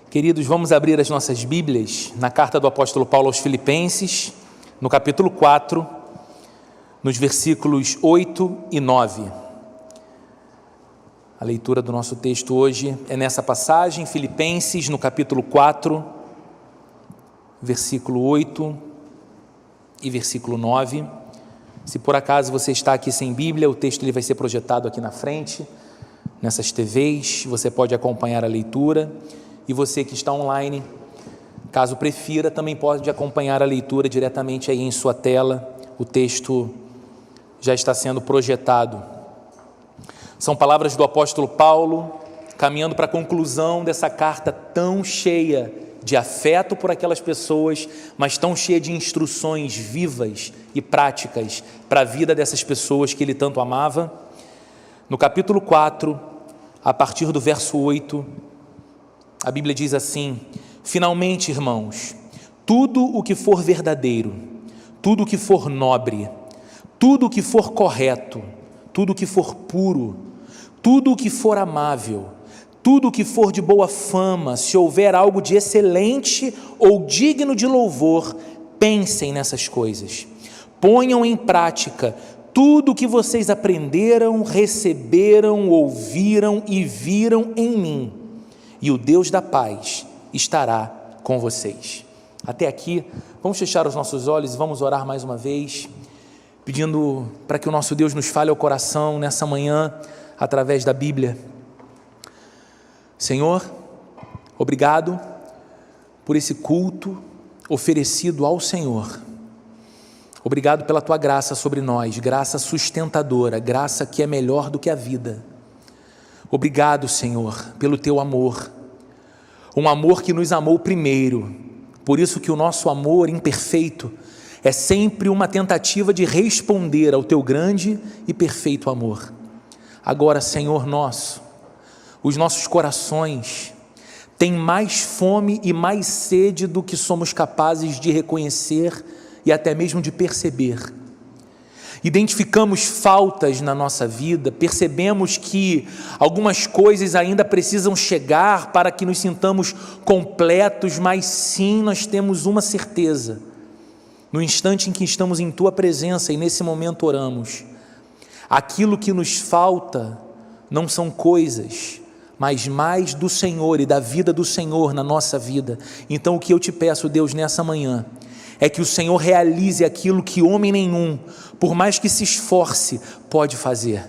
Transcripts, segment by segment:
Queridos, vamos abrir as nossas Bíblias na carta do apóstolo Paulo aos Filipenses, no capítulo 4, nos versículos 8 e 9. A leitura do nosso texto hoje é nessa passagem, Filipenses, no capítulo 4, versículo 8 e versículo 9. Se por acaso você está aqui sem Bíblia, o texto ele vai ser projetado aqui na frente, nessas TVs, você pode acompanhar a leitura. E você que está online, caso prefira, também pode acompanhar a leitura diretamente aí em sua tela. O texto já está sendo projetado. São palavras do apóstolo Paulo, caminhando para a conclusão dessa carta tão cheia de afeto por aquelas pessoas, mas tão cheia de instruções vivas e práticas para a vida dessas pessoas que ele tanto amava. No capítulo 4, a partir do verso 8, a Bíblia diz assim: finalmente, irmãos, tudo o que for verdadeiro, tudo o que for nobre, tudo o que for correto, tudo o que for puro, tudo o que for amável, tudo o que for de boa fama, se houver algo de excelente ou digno de louvor, pensem nessas coisas. Ponham em prática tudo o que vocês aprenderam, receberam, ouviram e viram em mim, e o Deus da paz estará com vocês. Até aqui, vamos fechar os nossos olhos e vamos orar mais uma vez, pedindo para que o nosso Deus nos fale ao coração nessa manhã, através da Bíblia. Senhor, obrigado por esse culto oferecido ao Senhor. Obrigado pela Tua graça sobre nós, graça sustentadora, graça que é melhor do que a vida. Obrigado, Senhor, pelo Teu amor, um amor que nos amou primeiro, por isso que o nosso amor imperfeito é sempre uma tentativa de responder ao Teu grande e perfeito amor. Agora, Senhor nosso, os nossos corações têm mais fome e mais sede do que somos capazes de reconhecer e até mesmo de perceber. Identificamos faltas na nossa vida, percebemos que algumas coisas ainda precisam chegar para que nos sintamos completos, mas sim, nós temos uma certeza, no instante em que estamos em Tua presença e nesse momento oramos, aquilo que nos falta não são coisas, mas mais do Senhor e da vida do Senhor na nossa vida. Então o que eu te peço, Deus, nessa manhã, é que o Senhor realize aquilo que homem nenhum, por mais que se esforce, pode fazer.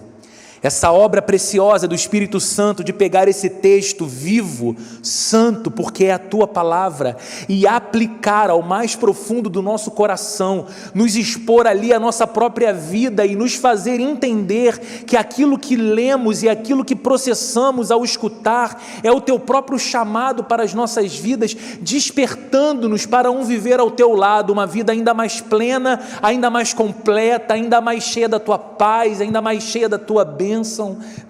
Essa obra preciosa do Espírito Santo de pegar esse texto vivo, santo, porque é a Tua palavra, e aplicar ao mais profundo do nosso coração, nos expor ali a nossa própria vida e nos fazer entender que aquilo que lemos e aquilo que processamos ao escutar é o Teu próprio chamado para as nossas vidas, despertando-nos para um viver ao Teu lado, uma vida ainda mais plena, ainda mais completa, ainda mais cheia da Tua paz, ainda mais cheia da Tua bênção.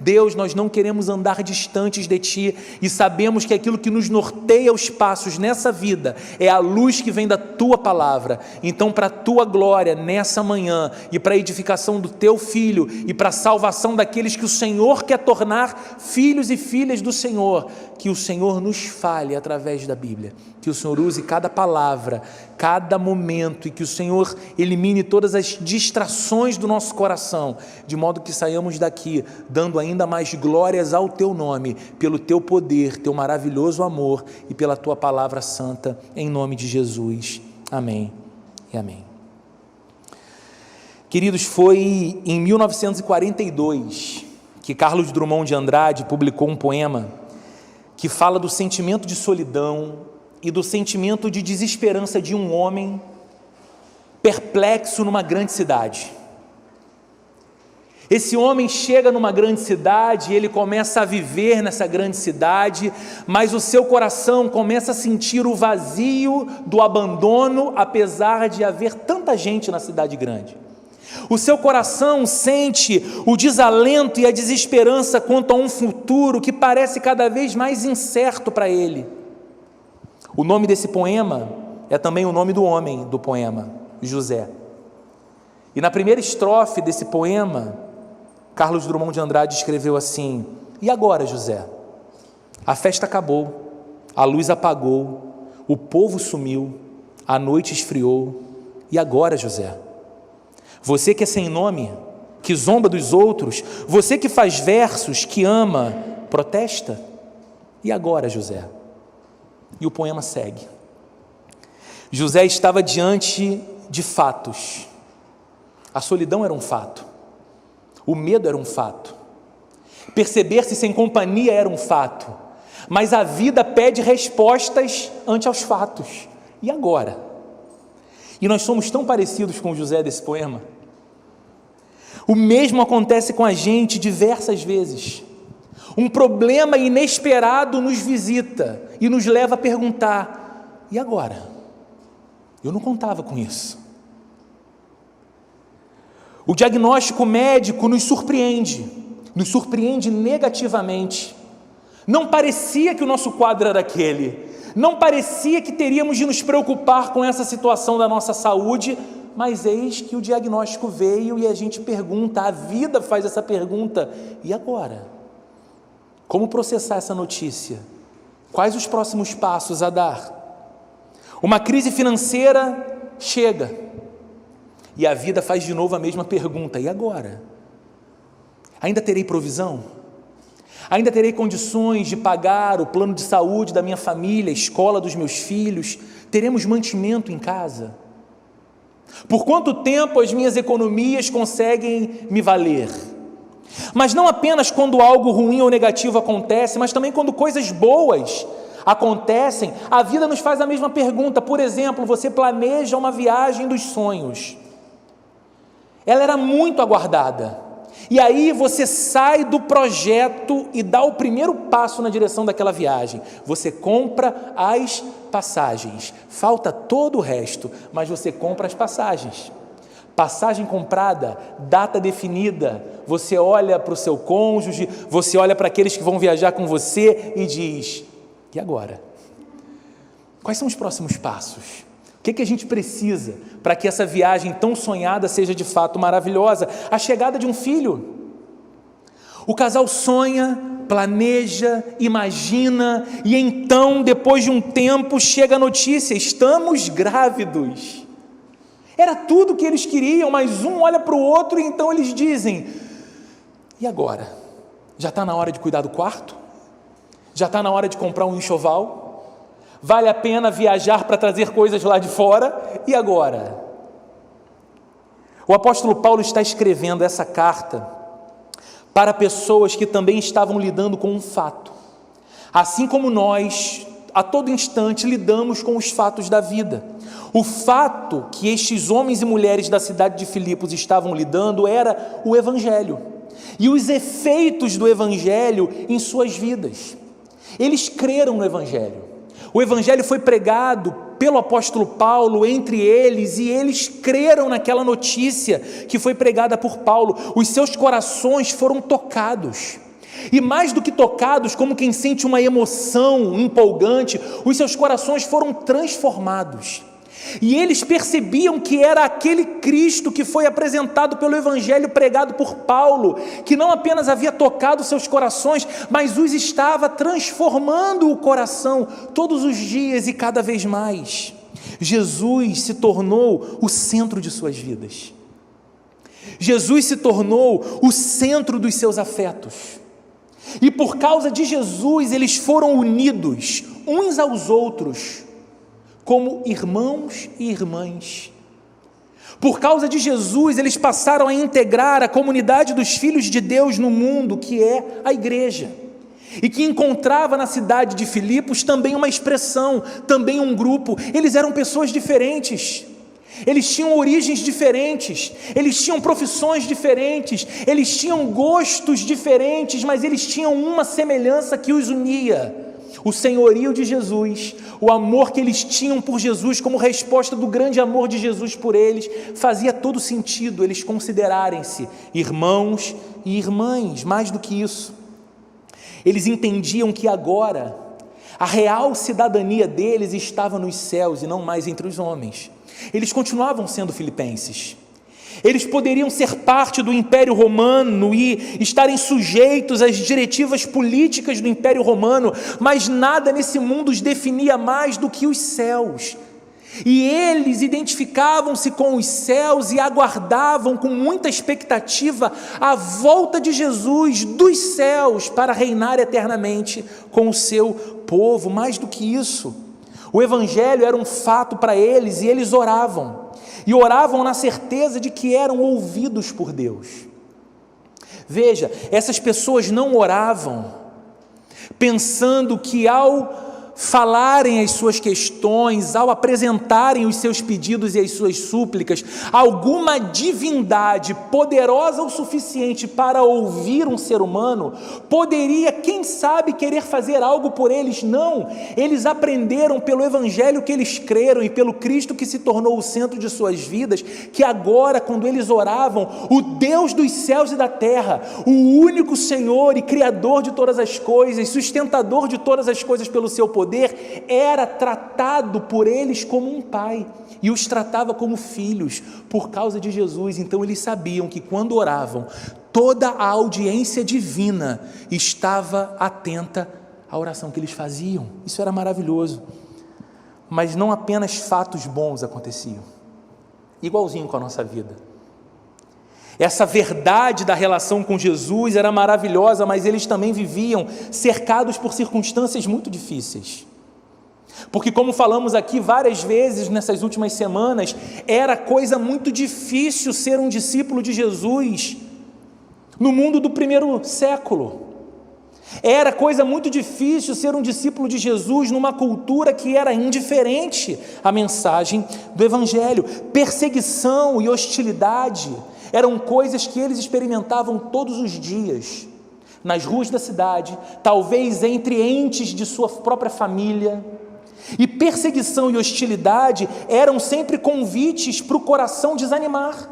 Deus, nós não queremos andar distantes de Ti e sabemos que aquilo que nos norteia os passos nessa vida é a luz que vem da Tua palavra. Então, para a Tua glória nessa manhã e para a edificação do Teu Filho e para a salvação daqueles que o Senhor quer tornar filhos e filhas do Senhor, que o Senhor nos fale através da Bíblia, que o Senhor use cada palavra, cada momento e que o Senhor elimine todas as distrações do nosso coração, de modo que saiamos daqui dando ainda mais glórias ao Teu nome, pelo Teu poder, Teu maravilhoso amor e pela Tua palavra santa, em nome de Jesus. Amém e amém. Queridos, foi em 1942 que Carlos Drummond de Andrade publicou um poema que fala do sentimento de solidão e do sentimento de desesperança de um homem perplexo numa grande cidade. Esse homem chega numa grande cidade, ele começa a viver nessa grande cidade, mas o seu coração começa a sentir o vazio do abandono, apesar de haver tanta gente na cidade grande. O seu coração sente o desalento e a desesperança quanto a um futuro que parece cada vez mais incerto para ele. O nome desse poema é também o nome do homem do poema, José. E na primeira estrofe desse poema, Carlos Drummond de Andrade escreveu assim: e agora, José? A festa acabou, a luz apagou, o povo sumiu, a noite esfriou. E agora, José? Você que é sem nome, que zomba dos outros, você que faz versos, que ama, protesta? E agora, José? E o poema segue. José estava diante de fatos. A solidão era um fato. O medo era um fato. Perceber-se sem companhia era um fato. Mas a vida pede respostas ante aos fatos. E agora? E nós somos tão parecidos com o José desse poema. O mesmo acontece com a gente diversas vezes. Um problema inesperado nos visita e nos leva a perguntar: e agora? Eu não contava com isso. O diagnóstico médico nos surpreende negativamente. Não parecia que o nosso quadro era aquele, não parecia que teríamos de nos preocupar com essa situação da nossa saúde, mas eis que o diagnóstico veio e a gente pergunta, a vida faz essa pergunta: e agora? Como processar essa notícia? Quais os próximos passos a dar? Uma crise financeira chega e a vida faz de novo a mesma pergunta: e agora? Ainda terei provisão? Ainda terei condições de pagar o plano de saúde da minha família, a escola dos meus filhos? Teremos mantimento em casa? Por quanto tempo as minhas economias conseguem me valer? Mas não apenas quando algo ruim ou negativo acontece, mas também quando coisas boas acontecem, a vida nos faz a mesma pergunta. Por exemplo, você planeja uma viagem dos sonhos. Ela era muito aguardada. E aí você sai do projeto e dá o primeiro passo na direção daquela viagem. Você compra as passagens. Falta todo o resto, mas você compra as passagens. Passagem comprada, data definida. Você olha para o seu cônjuge, você olha para aqueles que vão viajar com você e diz: e agora? Quais são os próximos passos? O que a gente precisa para que essa viagem tão sonhada seja de fato maravilhosa? A chegada de um filho. O casal sonha, planeja, imagina, e então, depois de um tempo, chega a notícia: estamos grávidos. Era tudo o que eles queriam, mas um olha para o outro e então eles dizem: e agora? Já está na hora de cuidar do quarto? Já está na hora de comprar um enxoval? Vale a pena viajar para trazer coisas lá de fora? E agora? O apóstolo Paulo está escrevendo essa carta para pessoas que também estavam lidando com um fato. Assim como nós, a todo instante, lidamos com os fatos da vida. O fato que estes homens e mulheres da cidade de Filipos estavam lidando era o Evangelho e os efeitos do Evangelho em suas vidas. Eles creram no Evangelho. O Evangelho foi pregado pelo apóstolo Paulo entre eles e eles creram naquela notícia que foi pregada por Paulo. Os seus corações foram tocados. E mais do que tocados, como quem sente uma emoção empolgante, os seus corações foram transformados. E eles percebiam que era aquele Cristo que foi apresentado pelo Evangelho pregado por Paulo, que não apenas havia tocado seus corações, mas os estava transformando o coração todos os dias e cada vez mais. Jesus se tornou o centro de suas vidas. Jesus se tornou o centro dos seus afetos. E por causa de Jesus, eles foram unidos uns aos outros, como irmãos e irmãs. Por causa de Jesus, eles passaram a integrar a comunidade dos filhos de Deus no mundo, que é a igreja, e que encontrava na cidade de Filipos também uma expressão, também um grupo. Eles eram pessoas diferentes, eles tinham origens diferentes, eles tinham profissões diferentes, eles tinham gostos diferentes, mas eles tinham uma semelhança que os unia: o senhorio de Jesus, o amor que eles tinham por Jesus como resposta do grande amor de Jesus por eles. Fazia todo sentido eles considerarem-se irmãos e irmãs. Mais do que isso, eles entendiam que agora a real cidadania deles estava nos céus e não mais entre os homens. Eles continuavam sendo filipenses, Eles poderiam ser parte do Império Romano e estarem sujeitos às diretivas políticas do Império Romano, mas nada nesse mundo os definia mais do que os céus. E eles identificavam-se com os céus e aguardavam com muita expectativa a volta de Jesus dos céus para reinar eternamente com o seu povo. Mais do que isso, o Evangelho era um fato para eles e eles oravam. E oravam na certeza de que eram ouvidos por Deus. Veja, essas pessoas não oravam pensando que ao falarem as suas questões, ao apresentarem os seus pedidos e as suas súplicas, alguma divindade poderosa o suficiente para ouvir um ser humano, poderia, quem sabe, querer fazer algo por eles. Não, eles aprenderam pelo Evangelho que eles creram e pelo Cristo que se tornou o centro de suas vidas, que agora, quando eles oravam, o Deus dos céus e da terra, o único Senhor e Criador de todas as coisas, sustentador de todas as coisas pelo seu poder, era tratado por eles como um pai e os tratava como filhos por causa de Jesus. Então eles sabiam que quando oravam, toda a audiência divina estava atenta à oração que eles faziam. Isso era maravilhoso. Mas não apenas fatos bons aconteciam, igualzinho com a nossa vida. Essa verdade da relação com Jesus era maravilhosa, mas eles também viviam cercados por circunstâncias muito difíceis. Porque, como falamos aqui várias vezes nessas últimas semanas, era coisa muito difícil ser um discípulo de Jesus no mundo do primeiro século. Era coisa muito difícil ser um discípulo de Jesus numa cultura que era indiferente à mensagem do Evangelho. Perseguição e hostilidade eram coisas que eles experimentavam todos os dias, nas ruas da cidade, talvez entre entes de sua própria família. E perseguição e hostilidade eram sempre convites para o coração desanimar.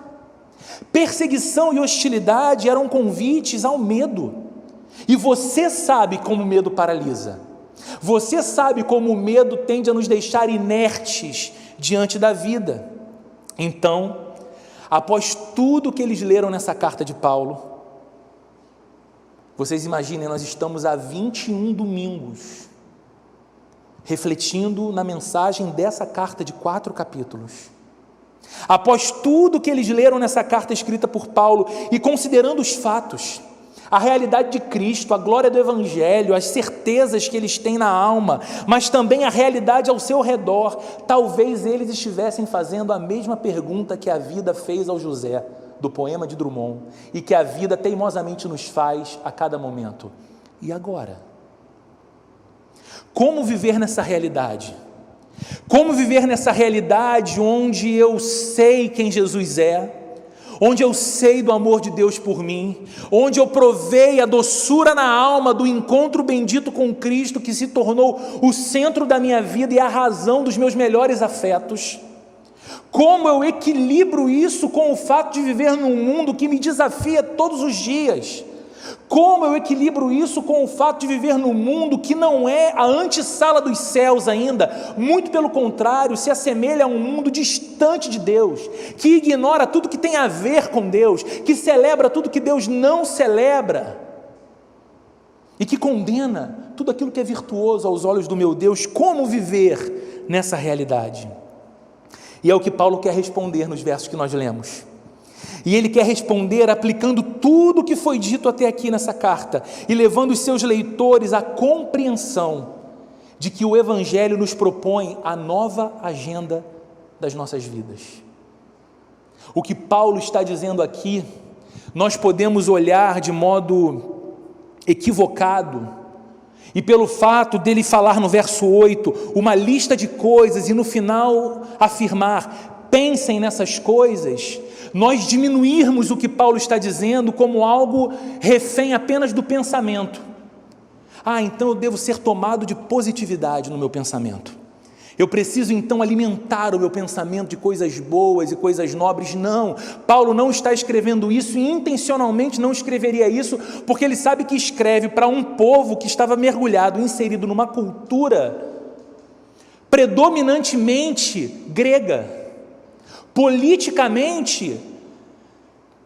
Perseguição e hostilidade eram convites ao medo. E você sabe como o medo paralisa. Você sabe como o medo tende a nos deixar inertes diante da vida. Então, após tudo que eles leram nessa carta de Paulo, vocês imaginem, nós estamos há 21 domingos refletindo na mensagem dessa carta de 4 capítulos. Após tudo que eles leram nessa carta escrita por Paulo e considerando os fatos, a realidade de Cristo, a glória do Evangelho, as certezas que eles têm na alma, mas também a realidade ao seu redor, talvez eles estivessem fazendo a mesma pergunta que a vida fez ao José, do poema de Drummond, e que a vida teimosamente nos faz a cada momento. E agora? Como viver nessa realidade? Como viver nessa realidade onde eu sei quem Jesus é, onde eu sei do amor de Deus por mim, onde eu provei a doçura na alma do encontro bendito com Cristo, que se tornou o centro da minha vida e a razão dos meus melhores afetos? Como eu equilibro isso com o fato de viver num mundo que me desafia todos os dias? Como eu equilibro isso com o fato de viver num mundo que não é a antessala dos céus ainda, muito pelo contrário, se assemelha a um mundo distante de Deus, que ignora tudo que tem a ver com Deus, que celebra tudo que Deus não celebra, e que condena tudo aquilo que é virtuoso aos olhos do meu Deus? Como viver nessa realidade? E é o que Paulo quer responder nos versos que nós lemos. E ele quer responder aplicando tudo o que foi dito até aqui nessa carta e levando os seus leitores à compreensão de que o Evangelho nos propõe a nova agenda das nossas vidas. O que Paulo está dizendo aqui, nós podemos olhar de modo equivocado, e pelo fato dele falar no verso 8 uma lista de coisas e no final afirmar: pensem nessas coisas, nós diminuirmos o que Paulo está dizendo como algo refém apenas do pensamento. Então eu devo ser tomado de positividade no meu pensamento. Eu preciso então alimentar o meu pensamento de coisas boas e coisas nobres. Não, Paulo não está escrevendo isso e intencionalmente não escreveria isso, porque ele sabe que escreve para um povo que estava mergulhado, inserido numa cultura predominantemente grega, politicamente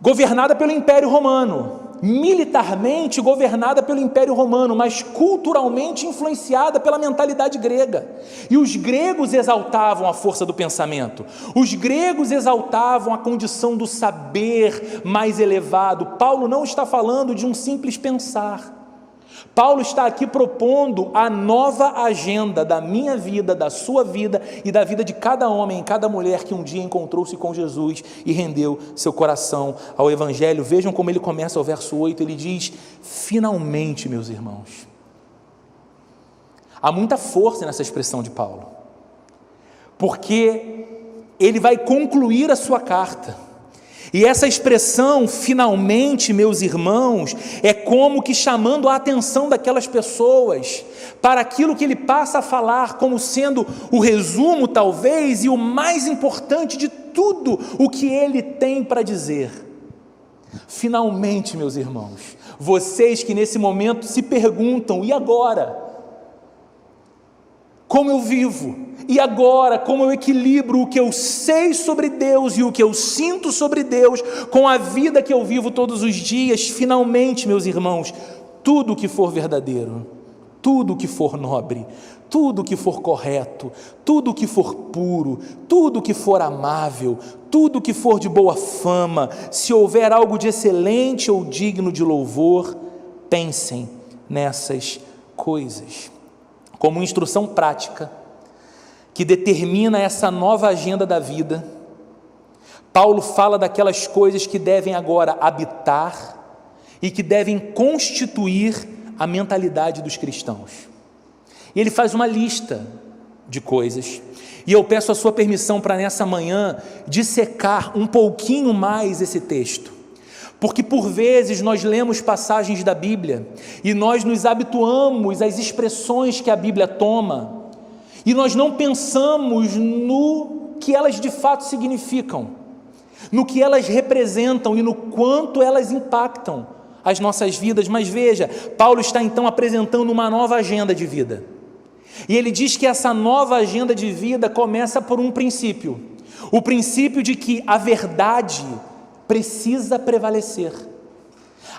governada pelo Império Romano, militarmente governada pelo Império Romano, mas culturalmente influenciada pela mentalidade grega. E os gregos exaltavam a força do pensamento, os gregos exaltavam a condição do saber mais elevado. Paulo não está falando de um simples pensar. Paulo está aqui propondo a nova agenda da minha vida, da sua vida e da vida de cada homem e cada mulher que um dia encontrou-se com Jesus e rendeu seu coração ao Evangelho. Vejam como ele começa o verso 8, ele diz: finalmente, meus irmãos. Há muita força nessa expressão de Paulo, porque ele vai concluir a sua carta. E essa expressão, finalmente, meus irmãos, é como que chamando a atenção daquelas pessoas para aquilo que ele passa a falar como sendo o resumo, talvez, e o mais importante de tudo o que ele tem para dizer. Finalmente, meus irmãos, vocês que nesse momento se perguntam: e agora? Como eu vivo? E agora, como eu equilibro o que eu sei sobre Deus e o que eu sinto sobre Deus com a vida que eu vivo todos os dias? Finalmente, meus irmãos, tudo que for verdadeiro, tudo que for nobre, tudo que for correto, tudo que for puro, tudo que for amável, tudo que for de boa fama, se houver algo de excelente ou digno de louvor, pensem nessas coisas. Como instrução prática que determina essa nova agenda da vida, Paulo fala daquelas coisas que devem agora habitar e que devem constituir a mentalidade dos cristãos. E ele faz uma lista de coisas, e eu peço a sua permissão para nessa manhã dissecar um pouquinho mais esse texto, porque por vezes nós lemos passagens da Bíblia e nós nos habituamos às expressões que a Bíblia toma, e nós não pensamos no que elas de fato significam, no que elas representam e no quanto elas impactam as nossas vidas. Mas veja, Paulo está então apresentando uma nova agenda de vida, e ele diz que essa nova agenda de vida começa por um princípio, o princípio de que a verdade precisa prevalecer,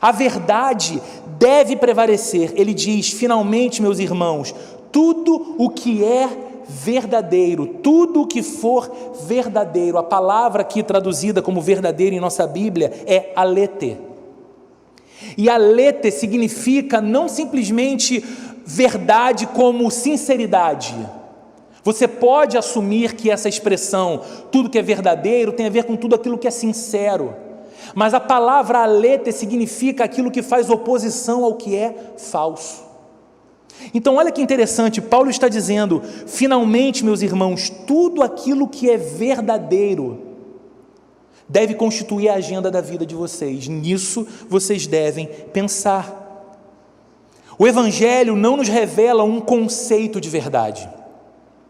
a verdade deve prevalecer. Ele diz: finalmente, meus irmãos, tudo o que é verdadeiro, tudo o que for verdadeiro. A palavra aqui traduzida como verdadeiro em nossa Bíblia é alete. E alete significa não simplesmente verdade como sinceridade. Você pode assumir que essa expressão, tudo que é verdadeiro, tem a ver com tudo aquilo que é sincero. Mas a palavra alete significa aquilo que faz oposição ao que é falso. Então olha que interessante, Paulo está dizendo: finalmente, meus irmãos, tudo aquilo que é verdadeiro deve constituir a agenda da vida de vocês. Nisso vocês devem pensar. O Evangelho não nos revela um conceito de verdade,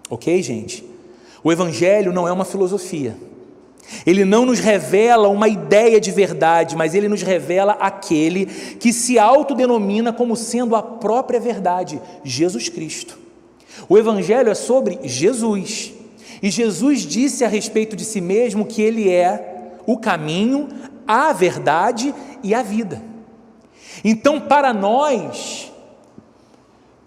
ok, gente? O Evangelho não é uma filosofia. Ele não nos revela uma ideia de verdade, mas ele nos revela aquele que se autodenomina como sendo a própria verdade, Jesus Cristo. O Evangelho é sobre Jesus, e Jesus disse a respeito de si mesmo que ele é o caminho, a verdade e a vida. Então, para nós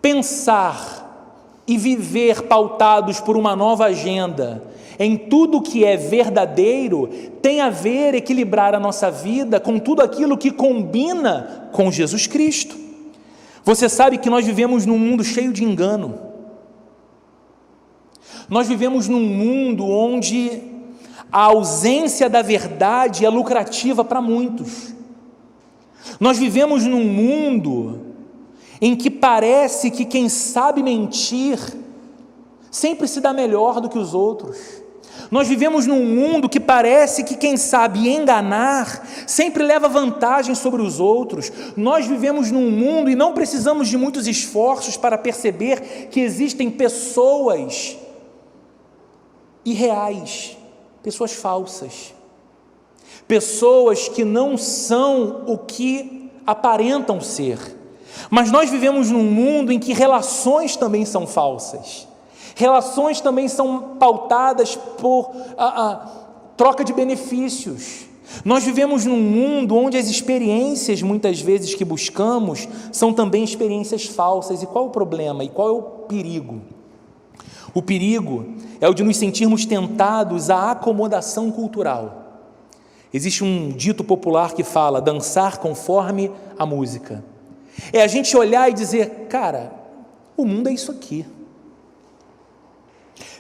pensar e viver pautados por uma nova agenda em tudo que é verdadeiro, tem a ver equilibrar a nossa vida com tudo aquilo que combina com Jesus Cristo. Você sabe que nós vivemos num mundo cheio de engano. Nós vivemos num mundo onde a ausência da verdade é lucrativa para muitos. Nós vivemos num mundo em que parece que quem sabe mentir sempre se dá melhor do que os outros. Nós vivemos num mundo que parece que quem sabe enganar sempre leva vantagem sobre os outros. Nós vivemos num mundo e não precisamos de muitos esforços para perceber que existem pessoas irreais, pessoas falsas, pessoas que não são o que aparentam ser. Mas nós vivemos num mundo em que relações também são falsas. Relações também são pautadas por troca de benefícios. Nós vivemos num mundo onde as experiências, muitas vezes, que buscamos, são também experiências falsas. E qual é o problema? E qual é o perigo? O perigo é o de nos sentirmos tentados à acomodação cultural. Existe um dito popular que fala, dançar conforme a música. É a gente olhar e dizer, cara, o mundo é isso aqui.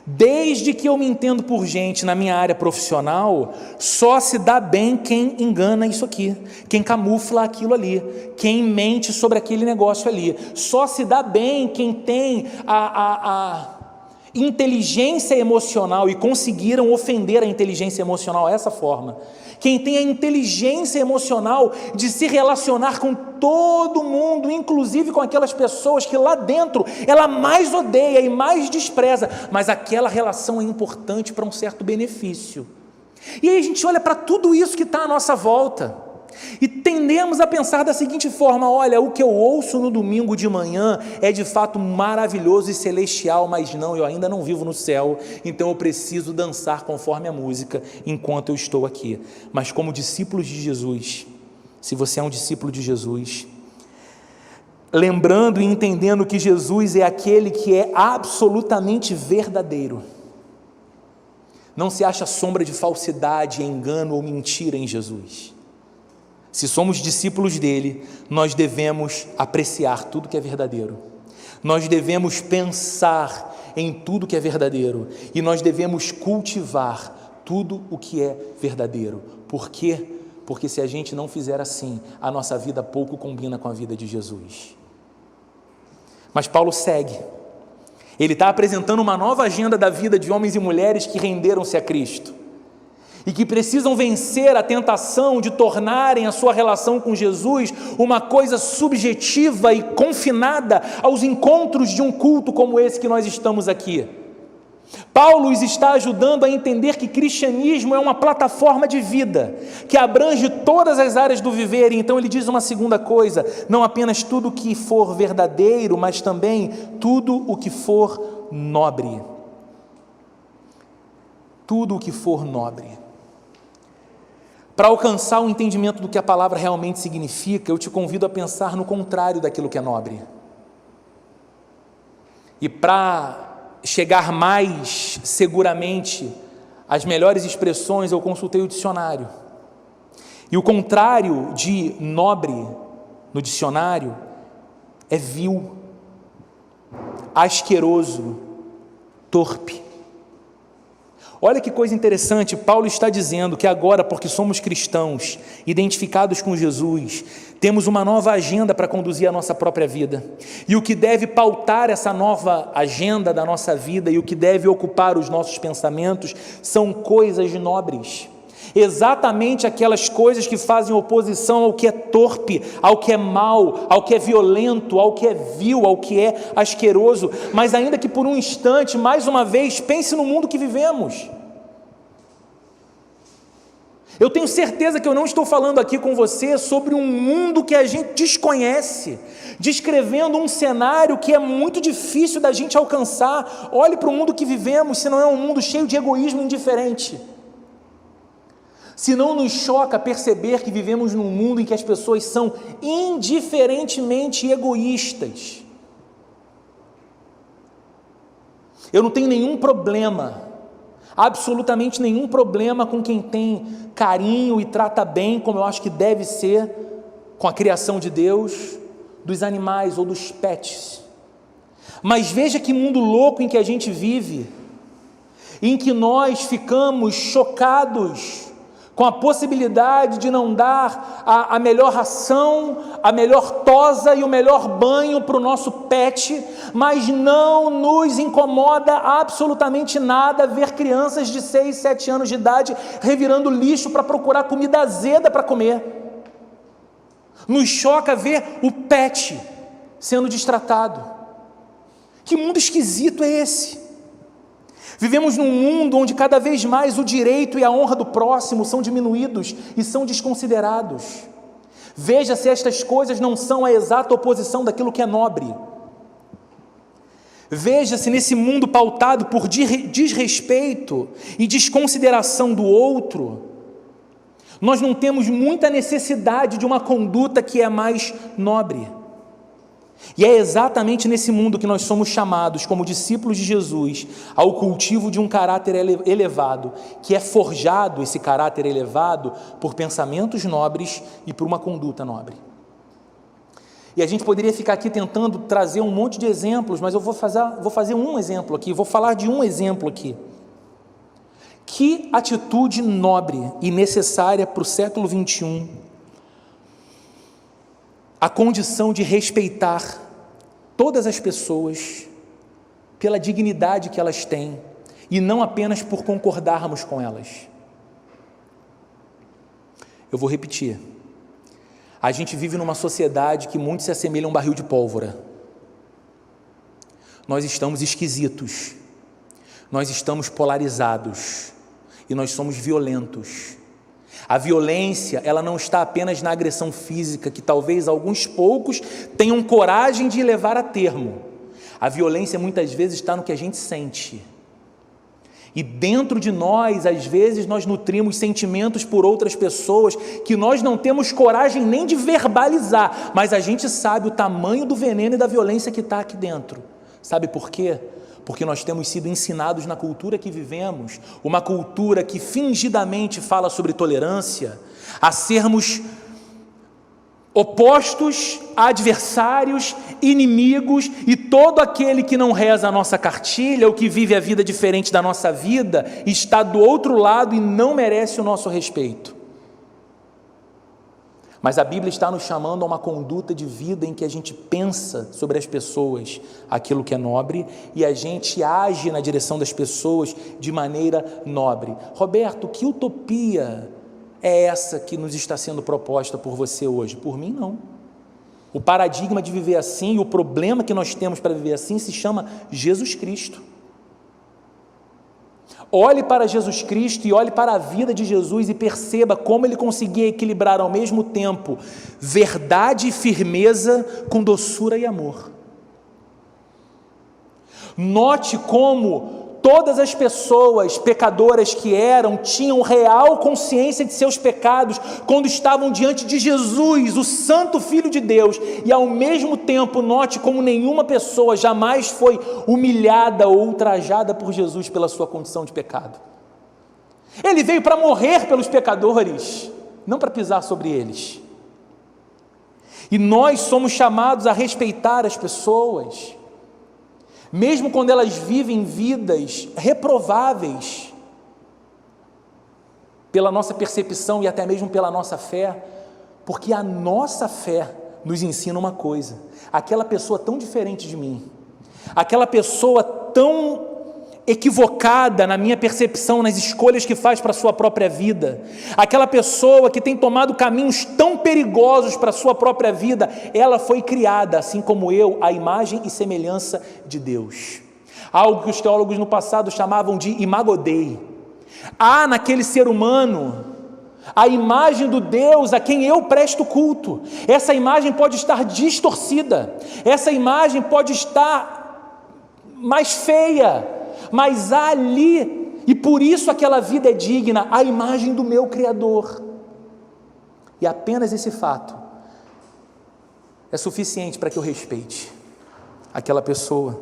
Desde que eu me entendo por gente na minha área profissional, só se dá bem quem engana isso aqui, quem camufla aquilo ali, quem mente sobre aquele negócio ali. Só se dá bem quem tem a inteligência emocional, e conseguiram ofender a inteligência emocional dessa forma. Quem tem a inteligência emocional de se relacionar com todo mundo, inclusive com aquelas pessoas que lá dentro ela mais odeia e mais despreza, mas aquela relação é importante para um certo benefício. E aí a gente olha para tudo isso que está à nossa volta e tendemos a pensar da seguinte forma: olha, o que eu ouço no domingo de manhã é de fato maravilhoso e celestial, mas não, eu ainda não vivo no céu, então eu preciso dançar conforme a música enquanto eu estou aqui. Mas como discípulos de Jesus, se você é um discípulo de Jesus, lembrando e entendendo que Jesus é aquele que é absolutamente verdadeiro, não se acha sombra de falsidade, engano ou mentira em Jesus. Se somos discípulos dele, nós devemos apreciar tudo que é verdadeiro, nós devemos pensar em tudo que é verdadeiro, e nós devemos cultivar tudo o que é verdadeiro. Por quê? Porque se a gente não fizer assim, a nossa vida pouco combina com a vida de Jesus. Mas Paulo segue, ele está apresentando uma nova agenda da vida de homens e mulheres que renderam-se a Cristo, e que precisam vencer a tentação de tornarem a sua relação com Jesus uma coisa subjetiva e confinada aos encontros de um culto como esse que nós estamos aqui. Paulo os está ajudando a entender que cristianismo é uma plataforma de vida, que abrange todas as áreas do viver. E então ele diz uma segunda coisa: não apenas tudo o que for verdadeiro, mas também tudo o que for nobre. Tudo o que for nobre. Para alcançar o entendimento do que a palavra realmente significa, eu te convido a pensar no contrário daquilo que é nobre. E para chegar mais seguramente às melhores expressões, eu consultei o dicionário. E o contrário de nobre no dicionário é vil, asqueroso, torpe. Olha que coisa interessante, Paulo está dizendo que agora, porque somos cristãos, identificados com Jesus, temos uma nova agenda para conduzir a nossa própria vida. E o que deve pautar essa nova agenda da nossa vida e o que deve ocupar os nossos pensamentos são coisas nobres. Exatamente aquelas coisas que fazem oposição ao que é torpe, ao que é mau, ao que é violento, ao que é vil, ao que é asqueroso. Mas ainda que por um instante, mais uma vez, pense no mundo que vivemos. Eu tenho certeza que eu não estou falando aqui com você sobre um mundo que a gente desconhece, descrevendo um cenário que é muito difícil da gente alcançar. Olhe para o mundo que vivemos, se não é um mundo cheio de egoísmo indiferente. Se não nos choca perceber que vivemos num mundo em que as pessoas são indiferentemente egoístas. Eu não tenho nenhum problema, absolutamente nenhum problema com quem tem carinho e trata bem, como eu acho que deve ser, com a criação de Deus, dos animais ou dos pets. Mas veja que mundo louco em que a gente vive, em que nós ficamos chocados com a possibilidade de não dar a melhor ração, a melhor tosa e o melhor banho para o nosso pet, mas não nos incomoda absolutamente nada ver crianças de 6, 7 anos de idade revirando lixo para procurar comida azeda para comer. Nos choca ver o pet sendo destratado. Que mundo esquisito é esse? Vivemos num mundo onde cada vez mais o direito e a honra do próximo são diminuídos e são desconsiderados. Veja se estas coisas não são a exata oposição daquilo que é nobre. Veja se nesse mundo pautado por desrespeito e desconsideração do outro, Nós não temos muita necessidade de uma conduta que é mais nobre. E é exatamente nesse mundo que nós somos chamados, como discípulos de Jesus, ao cultivo de um caráter elevado, que é forjado, esse caráter elevado, por pensamentos nobres e por uma conduta nobre. E a gente poderia ficar aqui tentando trazer um monte de exemplos, mas eu vou fazer um exemplo aqui, vou falar de um exemplo aqui. Que atitude nobre e necessária para o século XXI, a condição de respeitar todas as pessoas pela dignidade que elas têm e não apenas por concordarmos com elas. Eu vou repetir. A gente vive numa sociedade que muito se assemelha a um barril de pólvora. Nós estamos esquisitos, nós estamos polarizados e nós somos violentos. A violência, ela não está apenas na agressão física, que talvez alguns poucos tenham coragem de levar a termo. A violência muitas vezes está no que a gente sente. E dentro de nós, às vezes, nós nutrimos sentimentos por outras pessoas que nós não temos coragem nem de verbalizar, mas a gente sabe o tamanho do veneno e da violência que está aqui dentro. Sabe por quê? Porque nós temos sido ensinados na cultura que vivemos, uma cultura que fingidamente fala sobre tolerância, a sermos opostos, adversários, inimigos, e todo aquele que não reza a nossa cartilha, ou que vive a vida diferente da nossa vida, está do outro lado e não merece o nosso respeito. Mas a Bíblia está nos chamando a uma conduta de vida em que a gente pensa sobre as pessoas aquilo que é nobre e a gente age na direção das pessoas de maneira nobre. Roberto, que utopia é essa que nos está sendo proposta por você hoje? Por mim, não. O paradigma de viver assim, o problema que nós temos para viver assim se chama Jesus Cristo. Olhe para Jesus Cristo e olhe para a vida de Jesus e perceba como ele conseguia equilibrar ao mesmo tempo verdade e firmeza com doçura e amor. Note como todas as pessoas pecadoras que eram, tinham real consciência de seus pecados quando estavam diante de Jesus, o Santo Filho de Deus, e ao mesmo tempo note como nenhuma pessoa jamais foi humilhada ou ultrajada por Jesus pela sua condição de pecado. Ele veio para morrer pelos pecadores, não para pisar sobre eles. E nós somos chamados a respeitar as pessoas, mesmo quando elas vivem vidas reprováveis pela nossa percepção e até mesmo pela nossa fé, porque a nossa fé nos ensina uma coisa: aquela pessoa tão diferente de mim, aquela pessoa tão equivocada na minha percepção, nas escolhas que faz para a sua própria vida, aquela pessoa que tem tomado caminhos tão perigosos para a sua própria vida, ela foi criada, assim como eu, à imagem e semelhança de Deus. Algo que os teólogos no passado chamavam de imago Dei. Há naquele ser humano a imagem do Deus a quem eu presto culto. Essa imagem pode estar distorcida, essa imagem pode estar mais feia, mas há ali, e por isso aquela vida é digna, a imagem do meu Criador. E apenas esse fato é suficiente para que eu respeite aquela pessoa.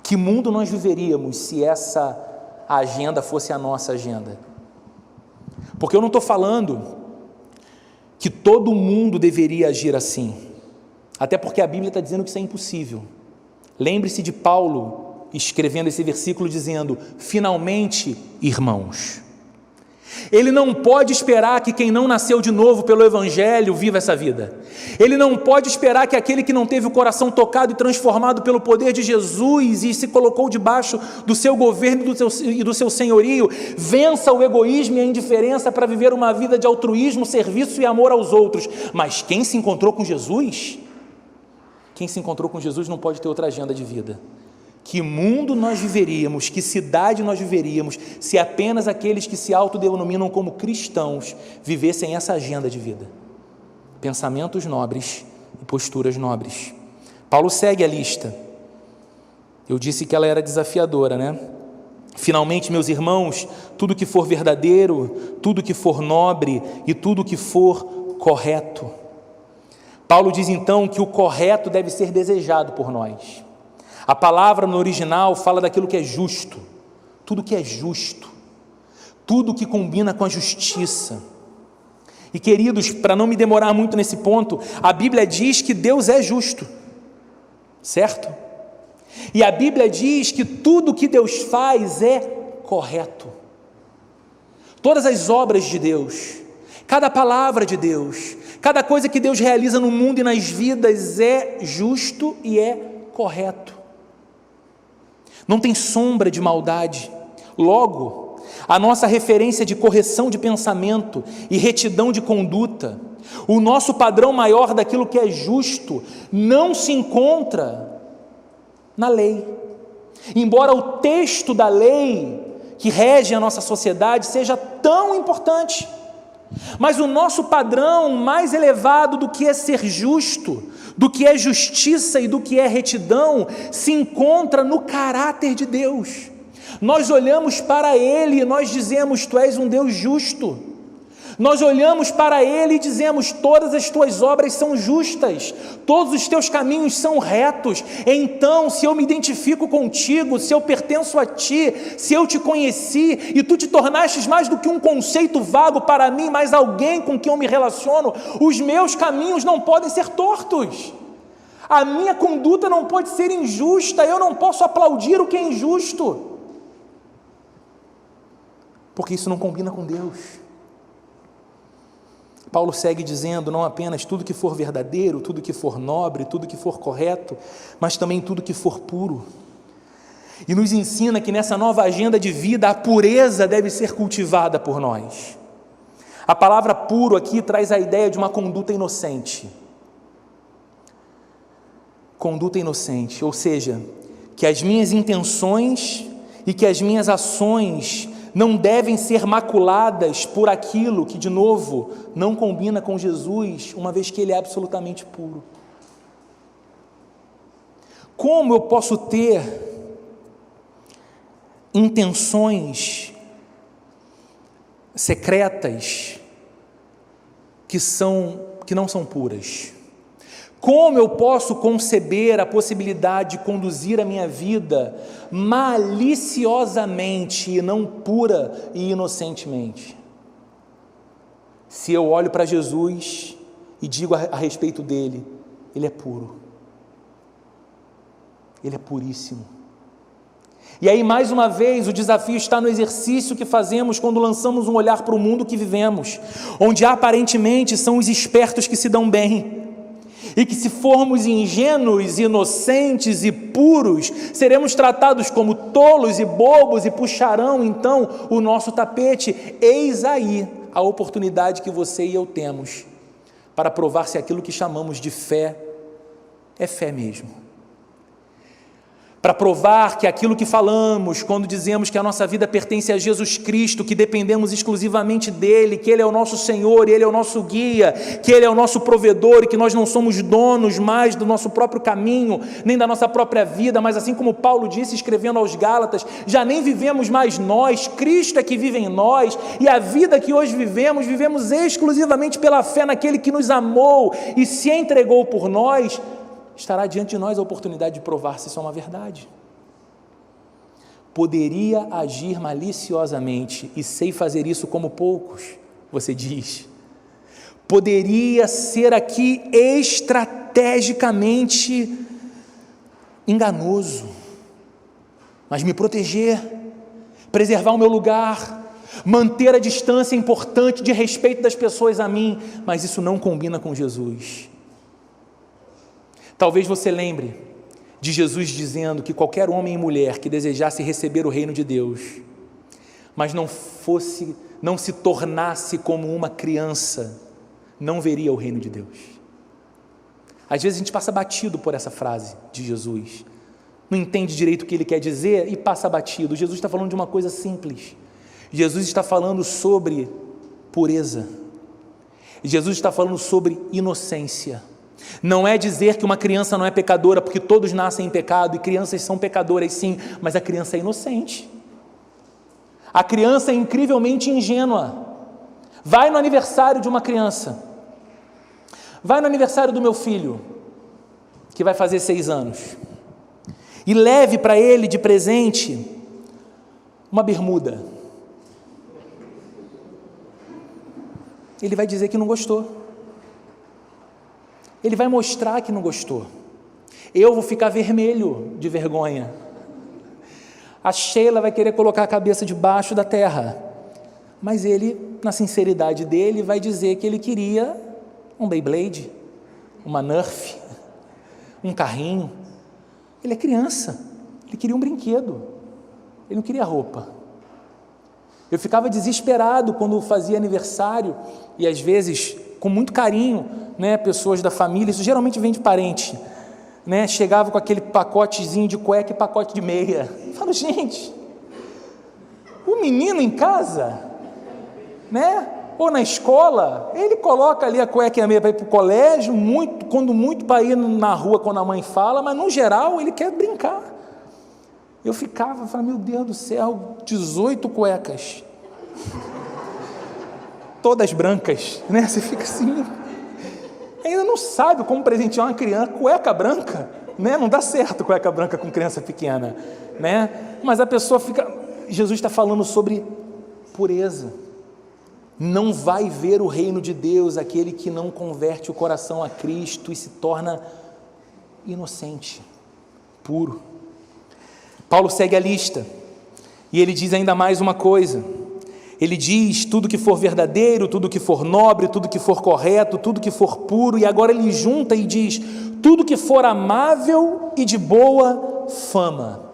Que mundo nós viveríamos se essa agenda fosse a nossa agenda? Porque eu não estou falando que todo mundo deveria agir assim, até porque a Bíblia está dizendo que isso é impossível. Lembre-se de Paulo escrevendo esse versículo dizendo: finalmente, irmãos. Ele não pode esperar que quem não nasceu de novo pelo Evangelho viva essa vida. Ele não pode esperar que aquele que não teve o coração tocado e transformado pelo poder de Jesus e se colocou debaixo do seu governo e do seu senhorio, vença o egoísmo e a indiferença para viver uma vida de altruísmo, serviço e amor aos outros. Mas quem se encontrou com Jesus, não pode ter outra agenda de vida. Que mundo nós viveríamos, que cidade nós viveríamos, se apenas aqueles que se autodenominam como cristãos vivessem essa agenda de vida? Pensamentos nobres e posturas nobres. Paulo segue a lista. Eu disse que ela era desafiadora, né? Finalmente, meus irmãos, tudo que for verdadeiro, tudo que for nobre e tudo que for correto. Paulo diz então que o correto deve ser desejado por nós. A palavra no original fala daquilo que é justo, tudo que é justo, tudo que combina com a justiça. E queridos, para não me demorar muito nesse ponto, a Bíblia diz que Deus é justo, certo? E a Bíblia diz que tudo que Deus faz é correto. Todas as obras de Deus, cada palavra de Deus, cada coisa que Deus realiza no mundo e nas vidas é justo e é correto. Não tem sombra de maldade. Logo, a nossa referência de correção de pensamento e retidão de conduta, o nosso padrão maior daquilo que é justo, não se encontra na lei. Embora o texto da lei que rege a nossa sociedade seja tão importante, mas o nosso padrão mais elevado do que é ser justo, do que é justiça e do que é retidão, se encontra no caráter de Deus. Nós olhamos para Ele e nós dizemos: Tu és um Deus justo. Nós olhamos para Ele e dizemos: todas as Tuas obras são justas, todos os Teus caminhos são retos. Então, se eu me identifico contigo, se eu pertenço a Ti, se eu Te conheci e Tu Te tornastes mais do que um conceito vago para mim, mas alguém com quem eu me relaciono, os meus caminhos não podem ser tortos, a minha conduta não pode ser injusta, eu não posso aplaudir o que é injusto, porque isso não combina com Deus. Paulo segue dizendo: não apenas tudo que for verdadeiro, tudo que for nobre, tudo que for correto, mas também tudo que for puro. E nos ensina que nessa nova agenda de vida, a pureza deve ser cultivada por nós. A palavra puro aqui traz a ideia de uma conduta inocente. Conduta inocente, ou seja, que as minhas intenções e que as minhas ações não devem ser maculadas por aquilo que, de novo, não combina com Jesus, uma vez que Ele é absolutamente puro. Como eu posso ter intenções secretas que não são puras? Como eu posso conceber a possibilidade de conduzir a minha vida maliciosamente e não pura e inocentemente? Se eu olho para Jesus e digo a respeito dele: Ele é puro, Ele é puríssimo. E aí, mais uma vez, o desafio está no exercício que fazemos quando lançamos um olhar para o mundo que vivemos, onde aparentemente são os espertos que se dão bem, e que, se formos ingênuos, inocentes e puros, seremos tratados como tolos e bobos e puxarão então o nosso tapete. Eis aí a oportunidade que você e eu temos para provar se aquilo que chamamos de fé é fé mesmo. Para provar que aquilo que falamos, quando dizemos que a nossa vida pertence a Jesus Cristo, que dependemos exclusivamente dEle, que Ele é o nosso Senhor, Ele é o nosso guia, que Ele é o nosso provedor e que nós não somos donos mais do nosso próprio caminho, nem da nossa própria vida, mas assim como Paulo disse escrevendo aos Gálatas, já nem vivemos mais nós, Cristo é que vive em nós, e a vida que hoje vivemos exclusivamente pela fé naquele que nos amou e se entregou por nós. Estará diante de nós a oportunidade de provar se isso é uma verdade. Poderia agir maliciosamente e sei fazer isso como poucos, você diz. Poderia ser aqui estrategicamente enganoso, mas me proteger, preservar o meu lugar, manter a distância importante de respeito das pessoas a mim, mas isso não combina com Jesus. Talvez você lembre de Jesus dizendo que qualquer homem e mulher que desejasse receber o reino de Deus, mas não se tornasse como uma criança, não veria o reino de Deus. Às vezes a gente passa batido por essa frase de Jesus, não entende direito o que ele quer dizer e passa batido. Jesus está falando de uma coisa simples. Jesus está falando sobre pureza. Jesus está falando sobre inocência. Não é dizer que uma criança não é pecadora, porque todos nascem em pecado e crianças são pecadoras sim, mas a criança é inocente. A criança é incrivelmente ingênua. Vai no aniversário de uma criança. Vai no aniversário do meu filho, que vai fazer 6 anos. E leve para ele de presente uma bermuda. Ele vai dizer que não gostou. Ele vai mostrar que não gostou. Eu vou ficar vermelho de vergonha. A Sheila vai querer colocar a cabeça debaixo da terra. Mas ele, na sinceridade dele, vai dizer que ele queria um Beyblade, uma Nerf, um carrinho. Ele é criança, ele queria um brinquedo, ele não queria roupa. Eu ficava desesperado quando fazia aniversário, e às vezes, com muito carinho, pessoas da família, isso geralmente vem de parente, chegava com aquele pacotezinho de cueca e pacote de meia. Eu falo, gente, o menino em casa, ou na escola, ele coloca ali a cueca e a meia para ir para o colégio, quando muito para ir na rua quando a mãe fala, mas no geral ele quer brincar. Eu falava, meu Deus do céu, 18 cuecas, todas brancas, você fica assim, ainda não sabe como presentear uma criança, cueca branca, não dá certo cueca branca com criança pequena, mas a pessoa fica, Jesus está falando sobre pureza. Não vai ver o reino de Deus aquele que não converte o coração a Cristo e se torna inocente, puro. Paulo segue a lista e ele diz ainda mais uma coisa. Ele diz tudo que for verdadeiro, tudo que for nobre, tudo que for correto, tudo que for puro, e agora ele junta e diz tudo que for amável e de boa fama.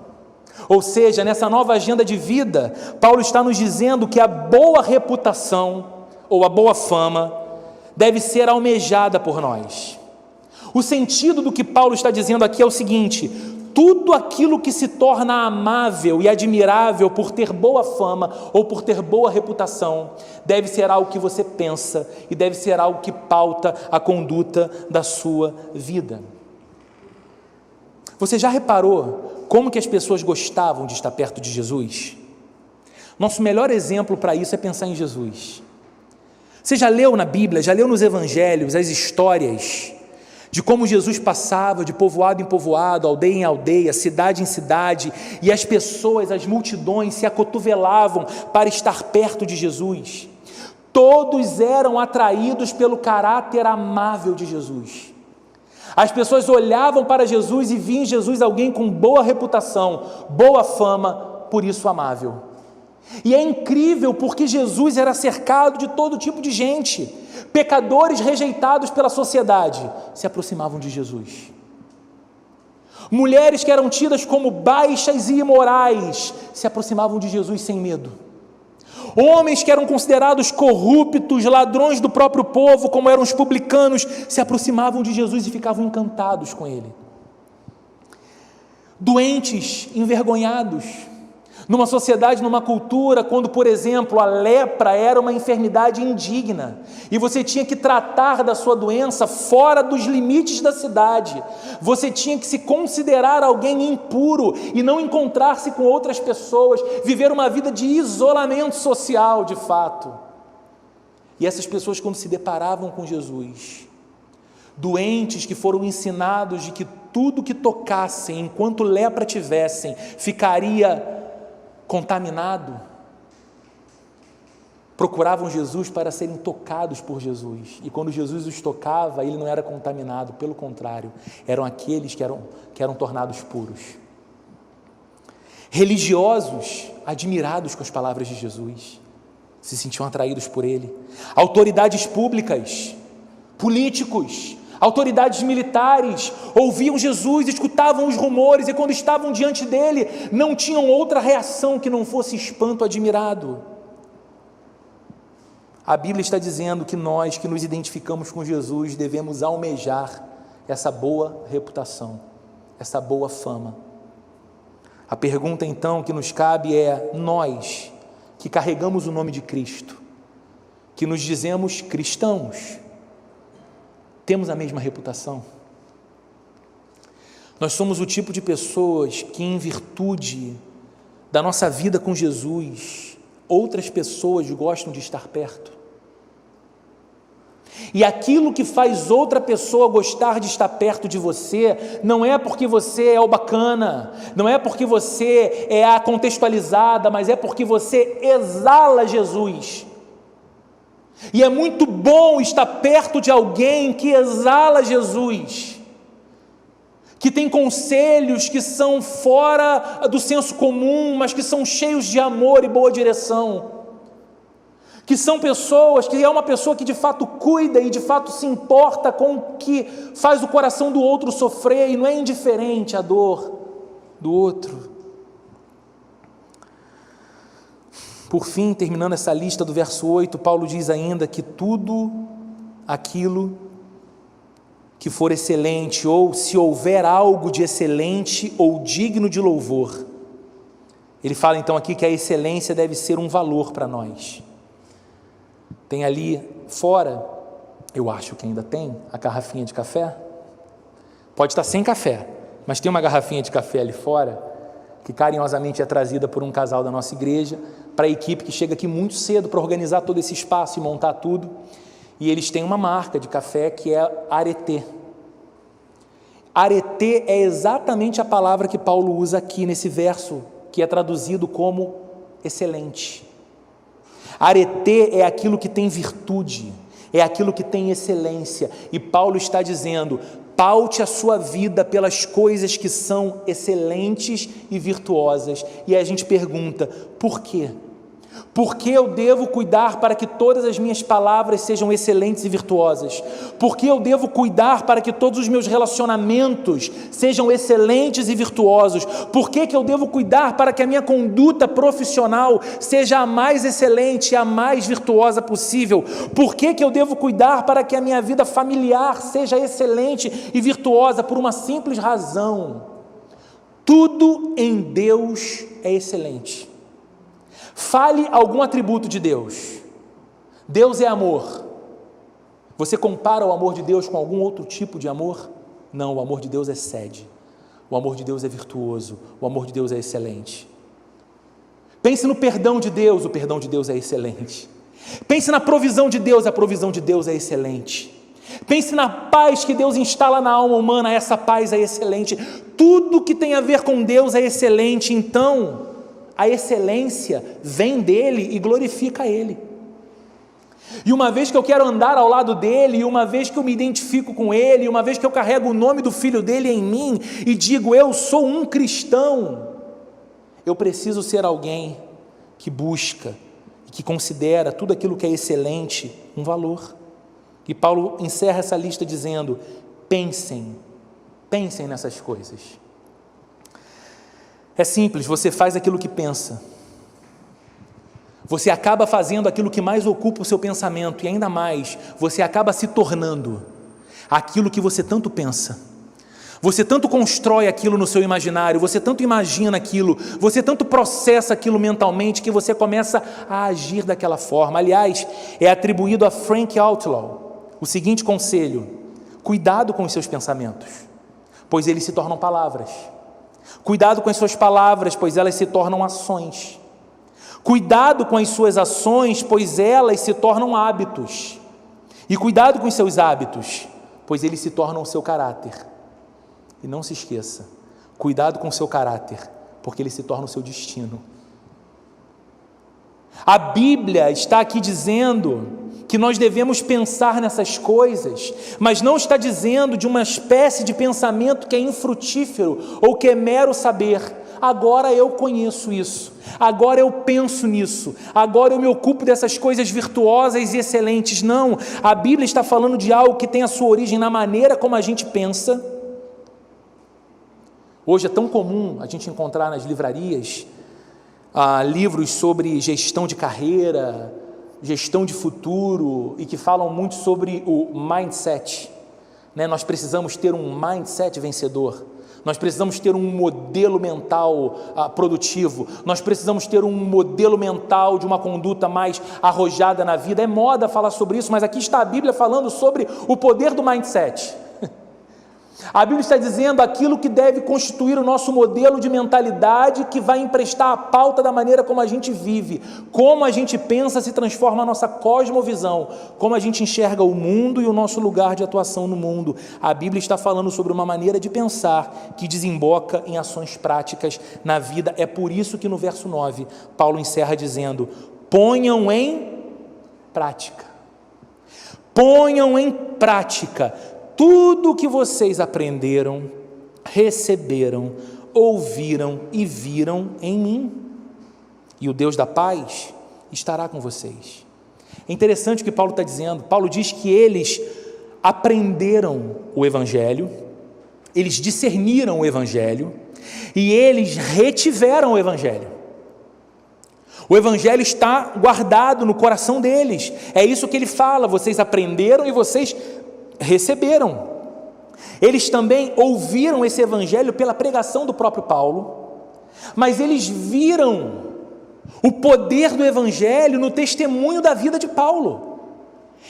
Ou seja, nessa nova agenda de vida, Paulo está nos dizendo que a boa reputação, ou a boa fama, deve ser almejada por nós. O sentido do que Paulo está dizendo aqui é o seguinte: tudo aquilo que se torna amável e admirável por ter boa fama ou por ter boa reputação, deve ser algo que você pensa e deve ser algo que pauta a conduta da sua vida. Você já reparou como que as pessoas gostavam de estar perto de Jesus? Nosso melhor exemplo para isso é pensar em Jesus. Você já leu na Bíblia, já leu nos evangelhos as histórias de como Jesus passava de povoado em povoado, aldeia em aldeia, cidade em cidade, e as pessoas, as multidões se acotovelavam para estar perto de Jesus. Todos eram atraídos pelo caráter amável de Jesus. As pessoas olhavam para Jesus e viam em Jesus alguém com boa reputação, boa fama, por isso amável. E é incrível porque Jesus era cercado de todo tipo de gente. Pecadores rejeitados pela sociedade se aproximavam de Jesus. Mulheres que eram tidas como baixas e imorais se aproximavam de Jesus sem medo. Homens que eram considerados corruptos, ladrões do próprio povo, como eram os publicanos, se aproximavam de Jesus e ficavam encantados com ele. Doentes, envergonhados, numa sociedade, numa cultura, quando, por exemplo, a lepra era uma enfermidade indigna, e você tinha que tratar da sua doença fora dos limites da cidade, você tinha que se considerar alguém impuro, e não encontrar-se com outras pessoas, viver uma vida de isolamento social, de fato. E essas pessoas, quando se deparavam com Jesus, doentes que foram ensinados de que tudo que tocassem, enquanto lepra tivessem, ficaria contaminado, procuravam Jesus para serem tocados por Jesus, e quando Jesus os tocava, ele não era contaminado, pelo contrário, eram aqueles que eram tornados puros. Religiosos, admirados com as palavras de Jesus, se sentiam atraídos por ele. Autoridades públicas, políticos, autoridades militares, ouviam Jesus, escutavam os rumores, e quando estavam diante dele, não tinham outra reação que não fosse espanto admirado. A Bíblia está dizendo que nós que nos identificamos com Jesus devemos almejar essa boa reputação, essa boa fama. A pergunta então que nos cabe é: nós que carregamos o nome de Cristo, que nos dizemos cristãos, temos a mesma reputação? Nós somos o tipo de pessoas que, em virtude da nossa vida com Jesus, outras pessoas gostam de estar perto. E aquilo que faz outra pessoa gostar de estar perto de você, não é porque você é o bacana, não é porque você é a contextualizada, mas é porque você exala Jesus. E é muito bom estar perto de alguém que exala Jesus, que tem conselhos que são fora do senso comum, mas que são cheios de amor e boa direção, que são pessoas, que é uma pessoa que de fato cuida e de fato se importa com o que faz o coração do outro sofrer e não é indiferente à dor do outro. Por fim, terminando essa lista do verso 8, Paulo diz ainda que tudo aquilo que for excelente, ou se houver algo de excelente ou digno de louvor, ele fala então aqui que a excelência deve ser um valor para nós. Tem ali fora, eu acho que ainda tem, a garrafinha de café, pode estar sem café, mas tem uma garrafinha de café ali fora, que carinhosamente é trazida por um casal da nossa igreja, para a equipe que chega aqui muito cedo para organizar todo esse espaço e montar tudo, e eles têm uma marca de café que é Aretê. Aretê é exatamente a palavra que Paulo usa aqui nesse verso, que é traduzido como excelente. Aretê é aquilo que tem virtude, é aquilo que tem excelência, e Paulo está dizendo: paute a sua vida pelas coisas que são excelentes e virtuosas. E aí a gente pergunta, por quê? Por que eu devo cuidar para que todas as minhas palavras sejam excelentes e virtuosas? Por que eu devo cuidar para que todos os meus relacionamentos sejam excelentes e virtuosos? Por que eu devo cuidar para que a minha conduta profissional seja a mais excelente e a mais virtuosa possível? Por que eu devo cuidar para que a minha vida familiar seja excelente e virtuosa? Por uma simples razão: tudo em Deus é excelente. Fale algum atributo de Deus. Deus é amor. Você compara o amor de Deus com algum outro tipo de amor? Não, o amor de Deus excede. O amor de Deus é virtuoso. O amor de Deus é excelente. Pense no perdão de Deus. O perdão de Deus é excelente. Pense na provisão de Deus. A provisão de Deus é excelente. Pense na paz que Deus instala na alma humana. Essa paz é excelente. Tudo que tem a ver com Deus é excelente. Então, a excelência vem dele e glorifica ele. E uma vez que eu quero andar ao lado dele, e uma vez que eu me identifico com ele, e uma vez que eu carrego o nome do filho dele em mim e digo, eu sou um cristão, eu preciso ser alguém que busca, que considera tudo aquilo que é excelente um valor. E Paulo encerra essa lista dizendo, pensem nessas coisas. É simples, você faz aquilo que pensa. Você acaba fazendo aquilo que mais ocupa o seu pensamento, e ainda mais, você acaba se tornando aquilo que você tanto pensa. Você tanto constrói aquilo no seu imaginário, você tanto imagina aquilo, você tanto processa aquilo mentalmente, que você começa a agir daquela forma. Aliás, é atribuído a Frank Outlaw o seguinte conselho: cuidado com os seus pensamentos, pois eles se tornam palavras. Cuidado com as suas palavras, pois elas se tornam ações. Cuidado com as suas ações, pois elas se tornam hábitos. E cuidado com os seus hábitos, pois eles se tornam o seu caráter. E não se esqueça, cuidado com o seu caráter, porque ele se torna o seu destino. A Bíblia está aqui dizendo que nós devemos pensar nessas coisas, mas não está dizendo de uma espécie de pensamento que é infrutífero ou que é mero saber. Agora eu conheço isso, agora eu penso nisso, agora eu me ocupo dessas coisas virtuosas e excelentes. Não, a Bíblia está falando de algo que tem a sua origem na maneira como a gente pensa. Hoje é tão comum a gente encontrar nas livrarias livros sobre gestão de carreira, gestão de futuro, e que falam muito sobre o mindset, né? Nós precisamos ter um mindset vencedor, nós precisamos ter um modelo mental produtivo, nós precisamos ter um modelo mental de uma conduta mais arrojada na vida. É moda falar sobre isso, mas aqui está a Bíblia falando sobre o poder do mindset. A Bíblia está dizendo aquilo que deve constituir o nosso modelo de mentalidade, que vai emprestar a pauta da maneira como a gente vive, como a gente pensa se transforma a nossa cosmovisão, como a gente enxerga o mundo e o nosso lugar de atuação no mundo. A Bíblia está falando sobre uma maneira de pensar que desemboca em ações práticas na vida. É por isso que no verso 9, Paulo encerra dizendo: ponham em prática. Ponham em prática tudo o que vocês aprenderam, receberam, ouviram e viram em mim, e o Deus da paz estará com vocês. É interessante o que Paulo está dizendo. Paulo diz que eles aprenderam o Evangelho, eles discerniram o Evangelho e eles retiveram o Evangelho. O Evangelho está guardado no coração deles. É isso que ele fala: vocês aprenderam e vocês receberam. Eles também ouviram esse Evangelho pela pregação do próprio Paulo, mas eles viram o poder do Evangelho no testemunho da vida de Paulo.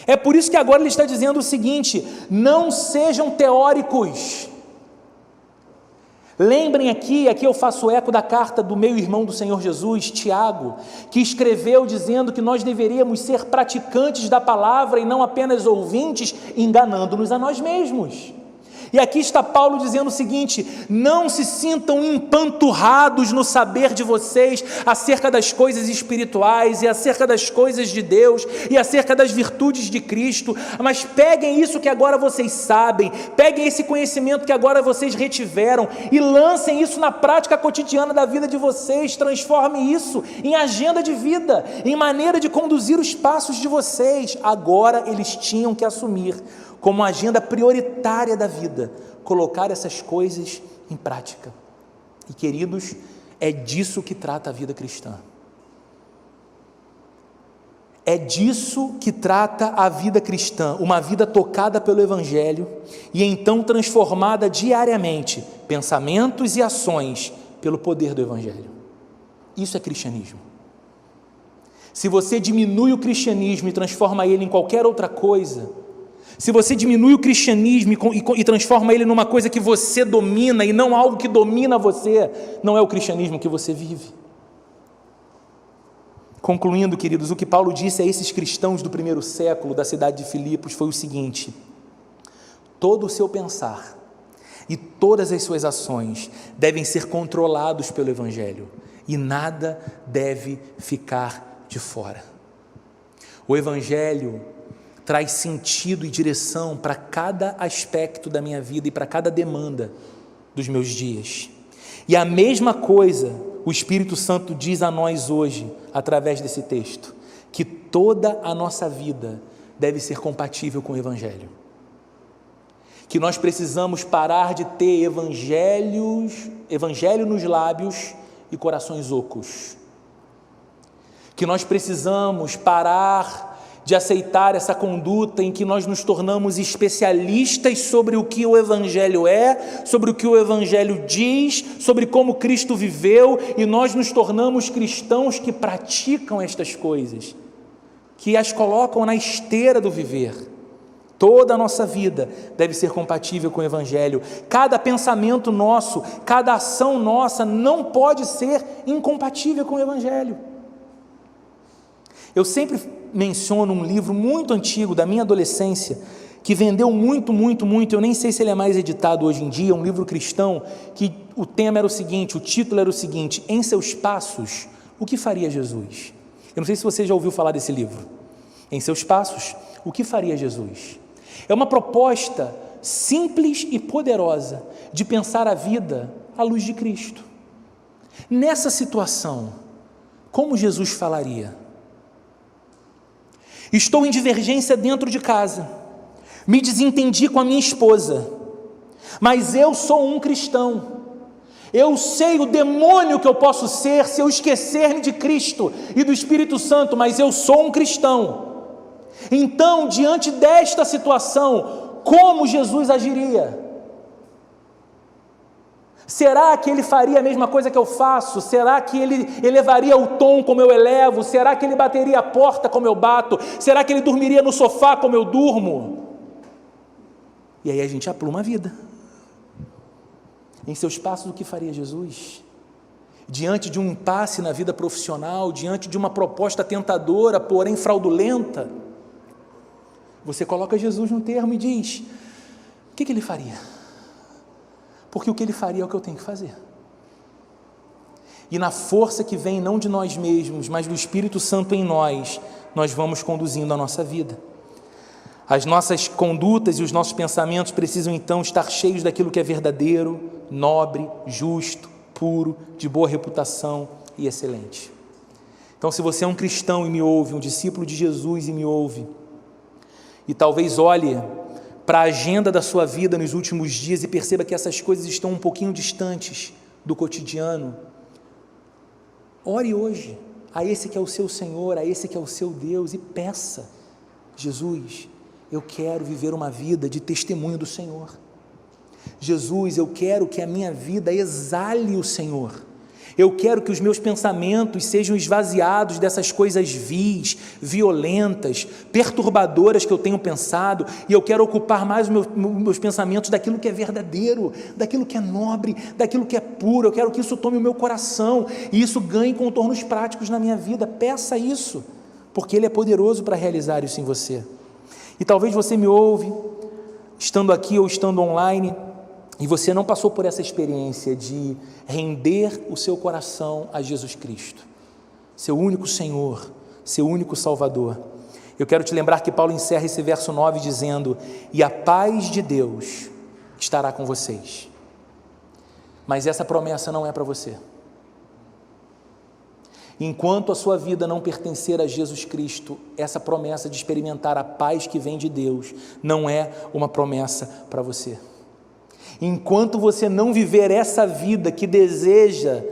É por isso que agora ele está dizendo o seguinte: não sejam teóricos. Lembrem aqui eu faço eco da carta do meu irmão do Senhor Jesus, Tiago, que escreveu dizendo que nós deveríamos ser praticantes da palavra e não apenas ouvintes, enganando-nos a nós mesmos. E aqui está Paulo dizendo o seguinte: não se sintam empanturrados no saber de vocês acerca das coisas espirituais e acerca das coisas de Deus e acerca das virtudes de Cristo, mas peguem isso que agora vocês sabem, peguem esse conhecimento que agora vocês retiveram e lancem isso na prática cotidiana da vida de vocês. Transformem isso em agenda de vida, em maneira de conduzir os passos de vocês. Agora eles tinham que assumir como agenda prioritária da vida, colocar essas coisas em prática. E queridos, é disso que trata a vida cristã. É disso que trata a vida cristã, uma vida tocada pelo Evangelho e então transformada diariamente, pensamentos e ações, pelo poder do Evangelho. Isso é cristianismo. Se você diminui o cristianismo e transforma ele em qualquer outra coisa, se você diminui o cristianismo e transforma ele numa coisa que você domina e não algo que domina você, não é o cristianismo que você vive. Concluindo, queridos, o que Paulo disse a esses cristãos do primeiro século da cidade de Filipos foi o seguinte: todo o seu pensar e todas as suas ações devem ser controlados pelo Evangelho e nada deve ficar de fora. O Evangelho traz sentido e direção para cada aspecto da minha vida e para cada demanda dos meus dias. E a mesma coisa o Espírito Santo diz a nós hoje, através desse texto, que toda a nossa vida deve ser compatível com o Evangelho. Que nós precisamos parar de ter evangelho nos lábios e corações ocos. Que nós precisamos parar de aceitar essa conduta em que nós nos tornamos especialistas sobre o que o Evangelho é, sobre o que o Evangelho diz, sobre como Cristo viveu, e nós nos tornamos cristãos que praticam estas coisas, que as colocam na esteira do viver. Toda a nossa vida deve ser compatível com o Evangelho. Cada pensamento nosso, cada ação nossa não pode ser incompatível com o Evangelho. Eu sempre menciono um livro muito antigo da minha adolescência, que vendeu muito, eu nem sei se ele é mais editado hoje em dia, um livro cristão, que o tema era o seguinte, o título era o seguinte: Em seus passos, o que faria Jesus? Eu não sei se você já ouviu falar desse livro. Em seus passos, o que faria Jesus? É uma proposta simples e poderosa de pensar a vida à luz de Cristo. Nessa situação, como Jesus falaria? Estou em divergência dentro de casa, me desentendi com a minha esposa, mas eu sou um cristão. Eu sei o demônio que eu posso ser se eu esquecer-me de Cristo e do Espírito Santo, mas eu sou um cristão. Então, diante desta situação, como Jesus agiria? Será que ele faria a mesma coisa que eu faço? Será que ele elevaria o tom como eu elevo? Será que ele bateria a porta como eu bato? Será que ele dormiria no sofá como eu durmo? E aí a gente apluma a vida. Em seus passos, o que faria Jesus? Diante de um impasse na vida profissional, diante de uma proposta tentadora, porém fraudulenta, você coloca Jesus no termo e diz: o que ele faria? Porque o que ele faria é o que eu tenho que fazer. E na força que vem não de nós mesmos, mas do Espírito Santo em nós, nós vamos conduzindo a nossa vida. As nossas condutas e os nossos pensamentos precisam então estar cheios daquilo que é verdadeiro, nobre, justo, puro, de boa reputação e excelente. Então, se você é um cristão e me ouve, um discípulo de Jesus e me ouve, e talvez olhe para a agenda da sua vida nos últimos dias e perceba que essas coisas estão um pouquinho distantes do cotidiano, ore hoje a esse que é o seu Senhor, a esse que é o seu Deus, e peça: Jesus, eu quero viver uma vida de testemunho do Senhor. Jesus, eu quero que a minha vida exale o Senhor. Eu quero que os meus pensamentos sejam esvaziados dessas coisas vis, violentas, perturbadoras que eu tenho pensado, e eu quero ocupar mais os meus pensamentos daquilo que é verdadeiro, daquilo que é nobre, daquilo que é puro. Eu quero que isso tome o meu coração e isso ganhe contornos práticos na minha vida. Peça isso, porque Ele é poderoso para realizar isso em você. E talvez você me ouve, estando aqui ou estando online, e você não passou por essa experiência de render o seu coração a Jesus Cristo, seu único Senhor, seu único Salvador. Eu quero te lembrar que Paulo encerra esse verso 9 dizendo: e a paz de Deus estará com vocês. Mas essa promessa não é para você. Enquanto a sua vida não pertencer a Jesus Cristo, essa promessa de experimentar a paz que vem de Deus não é uma promessa para você. Enquanto você não viver essa vida que deseja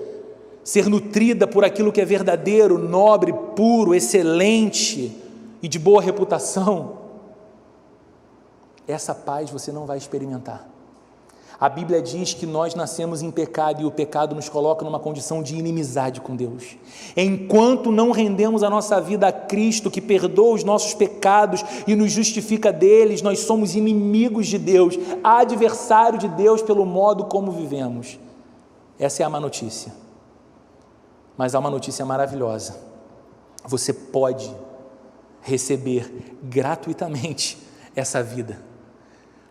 ser nutrida por aquilo que é verdadeiro, nobre, puro, excelente e de boa reputação, essa paz você não vai experimentar. A Bíblia diz que nós nascemos em pecado e o pecado nos coloca numa condição de inimizade com Deus. Enquanto não rendemos a nossa vida a Cristo, que perdoa os nossos pecados e nos justifica deles, nós somos inimigos de Deus, adversário de Deus pelo modo como vivemos. Essa é a má notícia. Mas há uma notícia maravilhosa: você pode receber gratuitamente essa vida.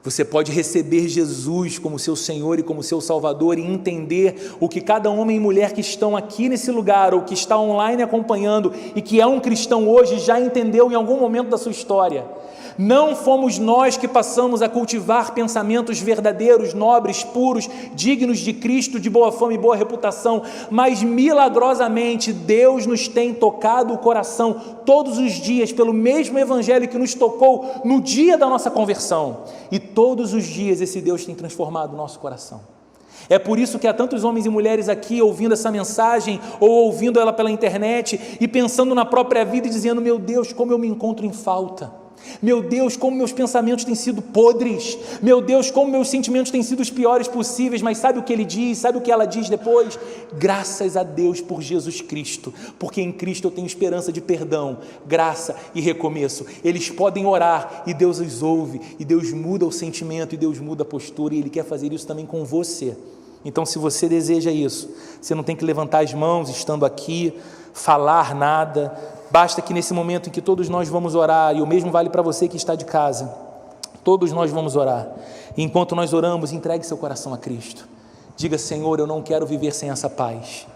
Você pode receber Jesus como seu Senhor e como seu Salvador e entender o que cada homem e mulher que estão aqui nesse lugar ou que está online acompanhando e que é um cristão hoje já entendeu em algum momento da sua história. Não fomos nós que passamos a cultivar pensamentos verdadeiros, nobres, puros, dignos de Cristo, de boa fama e boa reputação, mas milagrosamente Deus nos tem tocado o coração todos os dias pelo mesmo Evangelho que nos tocou no dia da nossa conversão, e todos os dias esse Deus tem transformado o nosso coração. É por isso que há tantos homens e mulheres aqui ouvindo essa mensagem ou ouvindo ela pela internet e pensando na própria vida e dizendo: meu Deus, como eu me encontro em falta. Meu Deus, como meus pensamentos têm sido podres. Meu Deus, como meus sentimentos têm sido os piores possíveis. Mas sabe o que ele diz? Sabe o que ela diz depois? Graças a Deus por Jesus Cristo, porque em Cristo eu tenho esperança de perdão, graça e recomeço. Eles podem orar e Deus os ouve, e Deus muda o sentimento, e Deus muda a postura, e Ele quer fazer isso também com você. Então, se você deseja isso, você não tem que levantar as mãos estando aqui, falar nada. Basta que nesse momento em que todos nós vamos orar, e o mesmo vale para você que está de casa, todos nós vamos orar, e enquanto nós oramos, entregue seu coração a Cristo. Diga: Senhor, eu não quero viver sem essa paz,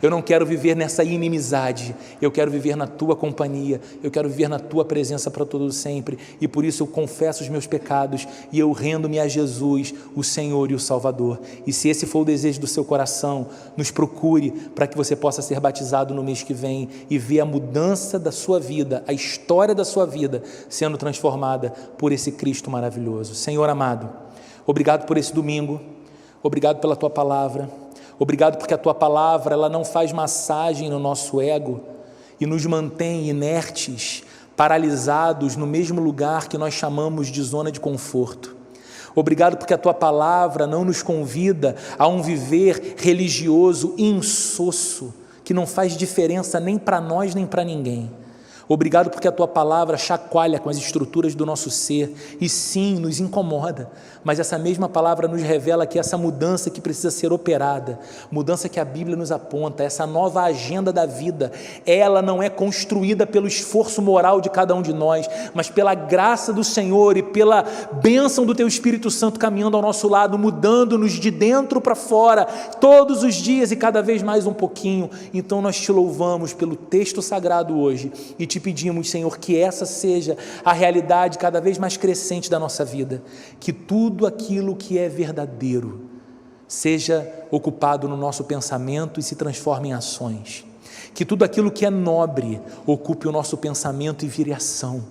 eu não quero viver nessa inimizade, eu quero viver na Tua companhia, eu quero viver na Tua presença para todo sempre, e por isso eu confesso os meus pecados, e eu rendo-me a Jesus, o Senhor e o Salvador. E se esse for o desejo do seu coração, nos procure para que você possa ser batizado no mês que vem e ver a mudança da sua vida, a história da sua vida sendo transformada por esse Cristo maravilhoso. Senhor amado, obrigado por esse domingo, obrigado pela Tua palavra. Obrigado porque a Tua palavra, ela não faz massagem no nosso ego e nos mantém inertes, paralisados no mesmo lugar que nós chamamos de zona de conforto. Obrigado porque a Tua palavra não nos convida a um viver religioso insosso, que não faz diferença nem para nós nem para ninguém. Obrigado porque a Tua palavra chacoalha com as estruturas do nosso ser e sim, nos incomoda, mas essa mesma palavra nos revela que essa mudança que precisa ser operada, mudança que a Bíblia nos aponta, essa nova agenda da vida, ela não é construída pelo esforço moral de cada um de nós, mas pela graça do Senhor e pela bênção do Teu Espírito Santo caminhando ao nosso lado, mudando-nos de dentro para fora, todos os dias e cada vez mais um pouquinho. Então nós Te louvamos pelo texto sagrado hoje e Te pedimos, Senhor, que essa seja a realidade cada vez mais crescente da nossa vida, que tudo aquilo que é verdadeiro seja ocupado no nosso pensamento e se transforme em ações, que tudo aquilo que é nobre ocupe o nosso pensamento e vire ação,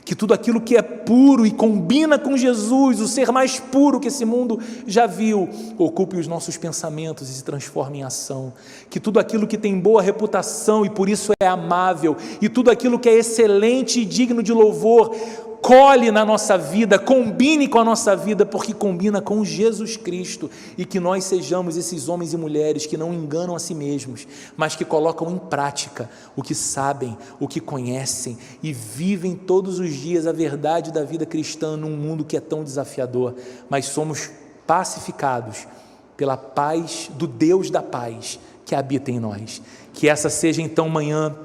que tudo aquilo que é puro e combina com Jesus, o ser mais puro que esse mundo já viu, ocupe os nossos pensamentos e se transforme em ação, que tudo aquilo que tem boa reputação e por isso é amável, e tudo aquilo que é excelente e digno de louvor, cole na nossa vida, combine com a nossa vida, porque combina com Jesus Cristo, e que nós sejamos esses homens e mulheres que não enganam a si mesmos, mas que colocam em prática o que sabem, o que conhecem, e vivem todos os dias a verdade da vida cristã num mundo que é tão desafiador, mas somos pacificados pela paz do Deus da paz que habita em nós. Que essa seja então manhã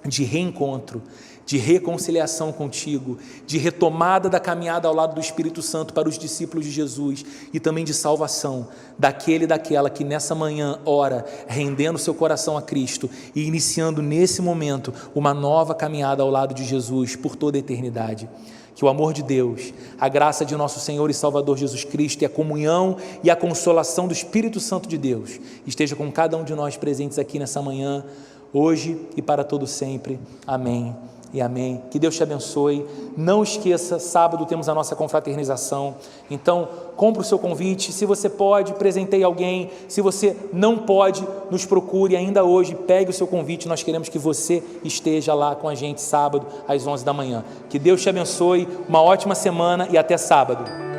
de reencontro, de reconciliação contigo, de retomada da caminhada ao lado do Espírito Santo para os discípulos de Jesus e também de salvação daquele e daquela que nessa manhã ora, rendendo seu coração a Cristo e iniciando nesse momento uma nova caminhada ao lado de Jesus por toda a eternidade. Que o amor de Deus, a graça de nosso Senhor e Salvador Jesus Cristo e a comunhão e a consolação do Espírito Santo de Deus esteja com cada um de nós presentes aqui nessa manhã, hoje e para todo sempre. Amém e amém. Que Deus te abençoe. Não esqueça, sábado temos a nossa confraternização, então compre o seu convite, se você pode, presenteie alguém, se você não pode, nos procure ainda hoje, pegue o seu convite, nós queremos que você esteja lá com a gente sábado às 11 da manhã. Que Deus te abençoe, uma ótima semana e até sábado.